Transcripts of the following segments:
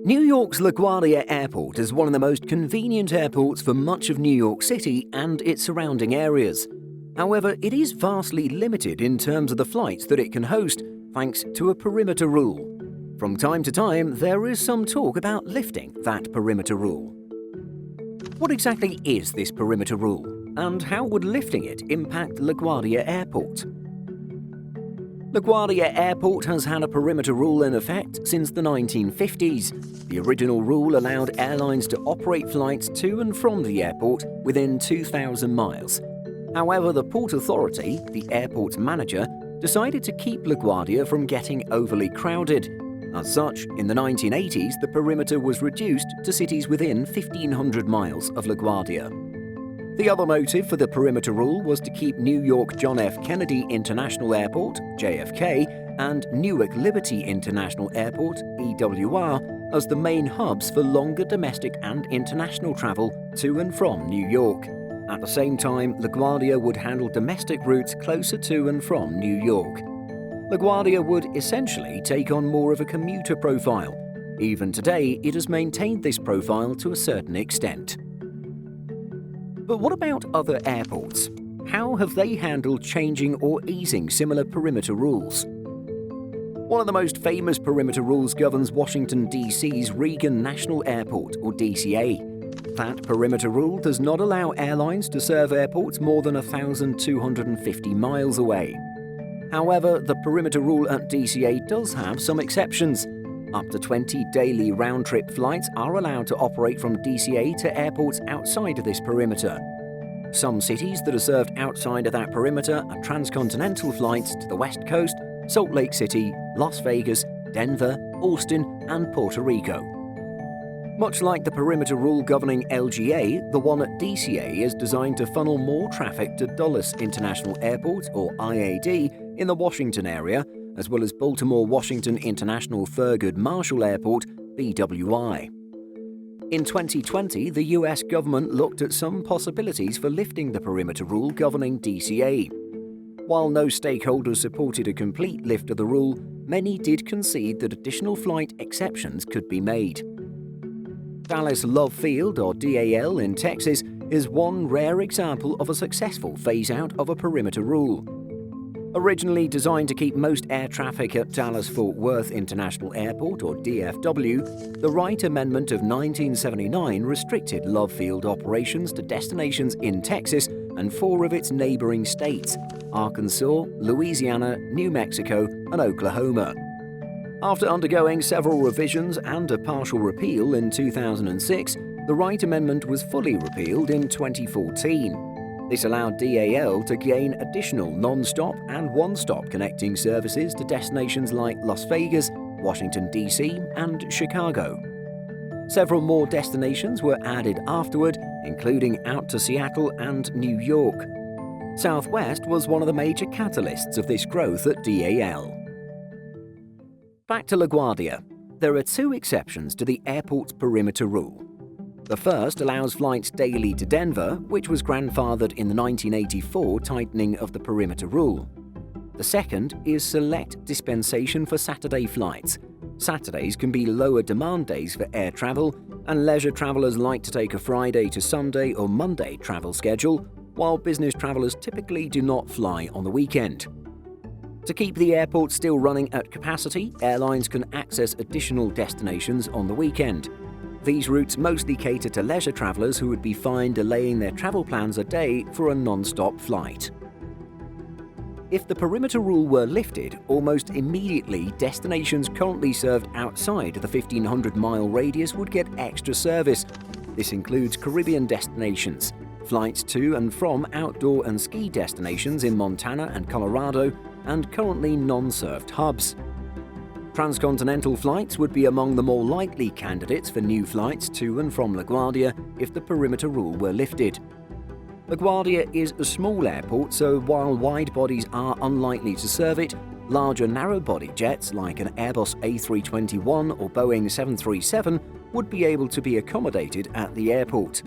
New York's LaGuardia Airport is one of the most convenient airports for much of New York City and its surrounding areas. However, it is vastly limited in terms of the flights that it can host, thanks to a perimeter rule. From time to time, there is some talk about lifting that perimeter rule. What exactly is this perimeter rule, and how would lifting it impact LaGuardia Airport? LaGuardia Airport has had a perimeter rule in effect since the 1950s. The original rule allowed airlines to operate flights to and from the airport within 2,000 miles. However, the Port Authority, the airport's manager, decided to keep LaGuardia from getting overly crowded. As such, in the 1980s, the perimeter was reduced to cities within 1,500 miles of LaGuardia. The other motive for the perimeter rule was to keep New York John F. Kennedy International Airport, JFK, and Newark Liberty International Airport, BWR, as the main hubs for longer domestic and international travel to and from New York. At the same time, LaGuardia would handle domestic routes closer to and from New York. LaGuardia would essentially take on more of a commuter profile. Even today, it has maintained this profile to a certain extent. But what about other airports? How have they handled changing or easing similar perimeter rules? One of the most famous perimeter rules governs Washington, D.C.'s Reagan National Airport, or DCA. That perimeter rule does not allow airlines to serve airports more than 1,250 miles away. However, the perimeter rule at DCA does have some exceptions. Up to 20 daily round-trip flights are allowed to operate from DCA to airports outside of this perimeter. Some cities that are served outside of that perimeter are transcontinental flights to the West Coast, Salt Lake City, Las Vegas, Denver, Austin, and Puerto Rico. Much like the perimeter rule governing LGA, the one at DCA is designed to funnel more traffic to Dulles International Airport, or IAD, in the Washington area, as well as Baltimore Washington International Thurgood Marshall Airport, BWI. In 2020, the US government looked at some possibilities for lifting the perimeter rule governing DCA. While no stakeholders supported a complete lift of the rule, many did concede that additional flight exceptions could be made. Dallas Love Field, or DAL, in Texas is one rare example of a successful phase-out of a perimeter rule. Originally designed to keep most air traffic at Dallas-Fort Worth International Airport, or DFW, the Wright Amendment of 1979 restricted Love Field operations to destinations in Texas and 4 of its neighboring states: Arkansas, Louisiana, New Mexico, and Oklahoma. After undergoing several revisions and a partial repeal in 2006, the Wright Amendment was fully repealed in 2014. This allowed DAL to gain additional non-stop and one-stop connecting services to destinations like Las Vegas, Washington, D.C., and Chicago. Several more destinations were added afterward, including out to Seattle and New York. Southwest was one of the major catalysts of this growth at DAL. Back to LaGuardia. There are 2 exceptions to the airport's perimeter rule. The first allows flights daily to Denver, which was grandfathered in the 1984 tightening of the perimeter rule. The second is select dispensation for Saturday flights. Saturdays can be lower demand days for air travel, and leisure travelers like to take a Friday to Sunday or Monday travel schedule, while business travelers typically do not fly on the weekend. To keep the airport still running at capacity, airlines can access additional destinations on the weekend. These routes mostly cater to leisure travelers who would be fine delaying their travel plans a day for a non-stop flight. If the perimeter rule were lifted, almost immediately destinations currently served outside the 1,500-mile radius would get extra service. This includes Caribbean destinations, flights to and from outdoor and ski destinations in Montana and Colorado, and currently non-served hubs. Transcontinental flights would be among the more likely candidates for new flights to and from LaGuardia if the perimeter rule were lifted. LaGuardia is a small airport, so while wide bodies are unlikely to serve it, larger narrow-body jets like an Airbus A321 or Boeing 737 would be able to be accommodated at the airport.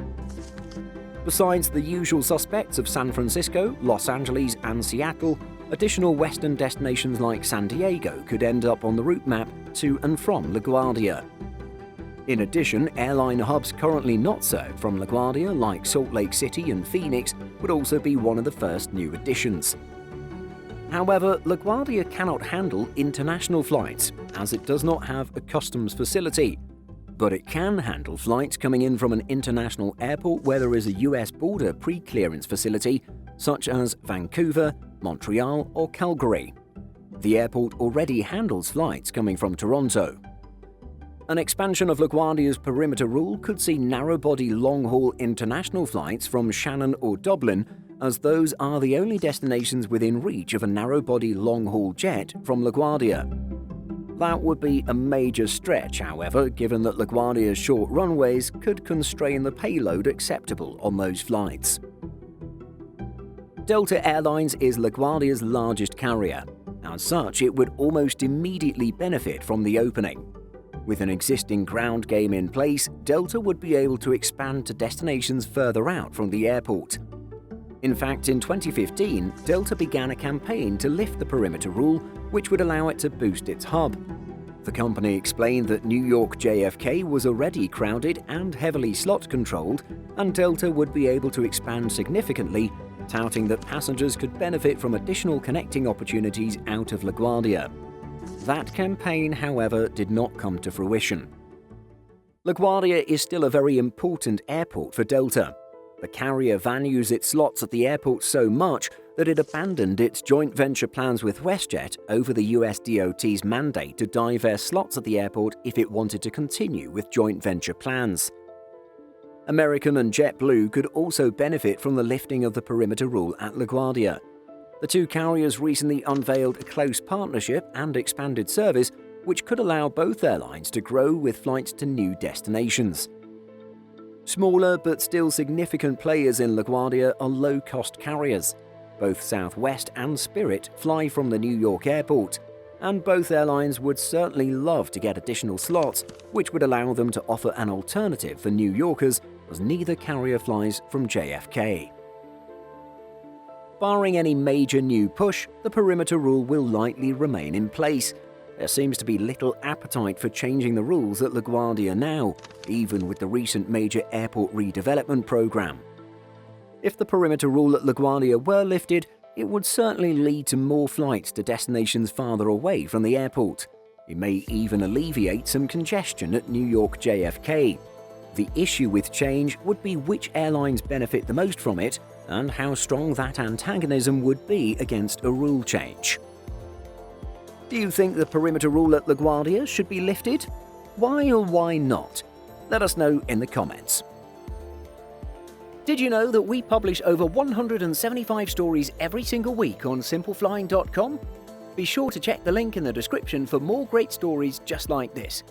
Besides the usual suspects of San Francisco, Los Angeles, and Seattle, additional western destinations like San Diego could end up on the route map to and from LaGuardia. In addition, airline hubs currently not served from LaGuardia, like Salt Lake City and Phoenix, would also be one of the first new additions. However, LaGuardia cannot handle international flights, as it does not have a customs facility. But it can handle flights coming in from an international airport where there is a US border pre-clearance facility, such as Vancouver, Montreal, or Calgary. The airport already handles flights coming from Toronto. An expansion of LaGuardia's perimeter rule could see narrow-body long-haul international flights from Shannon or Dublin, as those are the only destinations within reach of a narrow-body long-haul jet from LaGuardia. That would be a major stretch, however, given that LaGuardia's short runways could constrain the payload acceptable on those flights. Delta Airlines is LaGuardia's largest carrier. As such, it would almost immediately benefit from the opening. With an existing ground game in place, Delta would be able to expand to destinations further out from the airport. In fact, in 2015, Delta began a campaign to lift the perimeter rule, which would allow it to boost its hub. The company explained that New York JFK was already crowded and heavily slot-controlled, and Delta would be able to expand significantly, touting that passengers could benefit from additional connecting opportunities out of LaGuardia. That campaign, however, did not come to fruition. LaGuardia is still a very important airport for Delta. The carrier values its slots at the airport so much that it abandoned its joint venture plans with WestJet over the US DOT's mandate to divest slots at the airport if it wanted to continue with joint venture plans. American and JetBlue could also benefit from the lifting of the perimeter rule at LaGuardia. The two carriers recently unveiled a close partnership and expanded service, which could allow both airlines to grow with flights to new destinations. Smaller but still significant players in LaGuardia are low-cost carriers. Both Southwest and Spirit fly from the New York airport, and both airlines would certainly love to get additional slots, which would allow them to offer an alternative for New Yorkers, as neither carrier flies from JFK. Barring any major new push, the perimeter rule will likely remain in place. There seems to be little appetite for changing the rules at LaGuardia now, even with the recent major airport redevelopment program. If the perimeter rule at LaGuardia were lifted, it would certainly lead to more flights to destinations farther away from the airport. It may even alleviate some congestion at New York JFK. The issue with change would be which airlines benefit the most from it and how strong that antagonism would be against a rule change. Do you think the perimeter rule at LaGuardia should be lifted? Why or why not? Let us know in the comments. Did you know that we publish over 175 stories every single week on simpleflying.com? Be sure to check the link in the description for more great stories just like this.